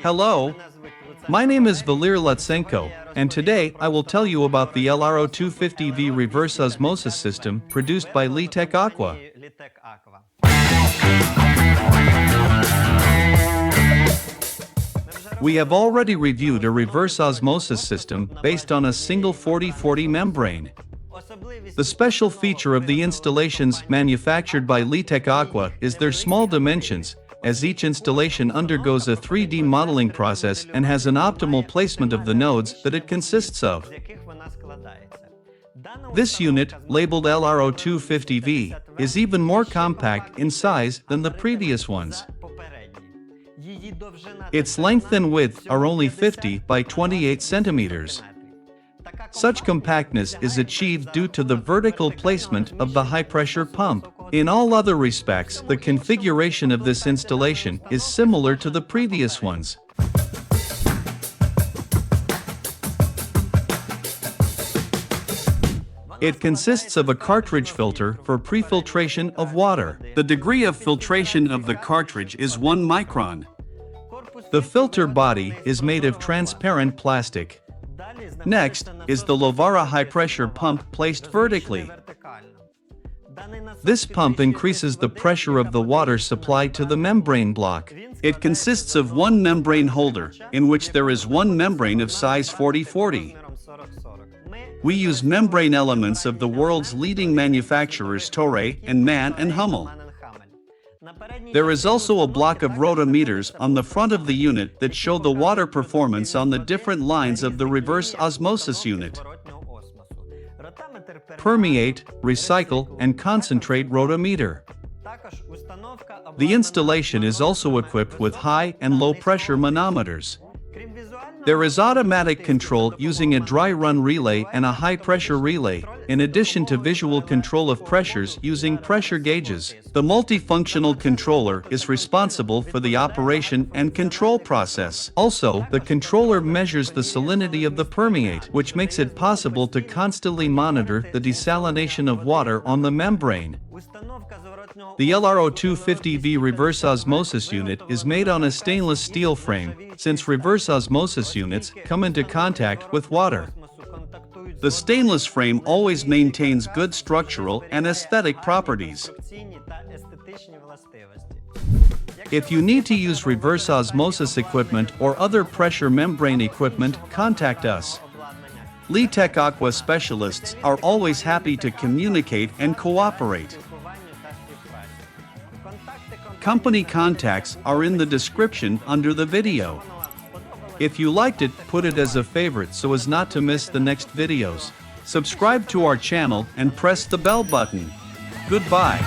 Hello, my name is Valir Lutsenko, and today I will tell you about the LRO 250V reverse osmosis system produced by Litec Aqua. We have already reviewed a reverse osmosis system based on a single 40/40 membrane. The special feature of the installations manufactured by Litec Aqua is their small dimensions, as each installation undergoes a 3D modeling process and has an optimal placement of the nodes that it consists of. This unit, labeled LRO 250V, is even more compact in size than the previous ones. Its length and width are only 50 by 28 centimeters. Such compactness is achieved due to the vertical placement of the high-pressure pump. In all other respects, the configuration of this installation is similar to the previous ones. It consists of a cartridge filter for pre-filtration of water. The degree of filtration of the cartridge is 1 micron. The filter body is made of transparent plastic. Next is the Lovara high-pressure pump placed vertically. This pump increases the pressure of the water supply to the membrane block. It consists of one membrane holder, in which there is one membrane of size 40/40. We use membrane elements of the world's leading manufacturers Toray and Mann and Hummel. There is also a block of rotometers on the front of the unit that show the water performance on the different lines of the reverse osmosis unit. Permeate, recycle, and concentrate rotometer. The installation is also equipped with high and low pressure manometers. There is automatic control using a dry run relay and a high pressure relay, in addition to visual control of pressures using pressure gauges. The multifunctional controller is responsible for the operation and control process. Also, the controller measures the salinity of the permeate, which makes it possible to constantly monitor the desalination of water on the membrane. The LRO 250V reverse osmosis unit is made on a stainless steel frame, since reverse osmosis units come into contact with water. The stainless frame always maintains good structural and aesthetic properties. If you need to use reverse osmosis equipment or other pressure membrane equipment, contact us. Litec Aqua specialists are always happy to communicate and cooperate. Company contacts are in the description under the video. If you liked it, put it as a favorite so as not to miss the next videos. Subscribe to our channel and press the bell button. Goodbye.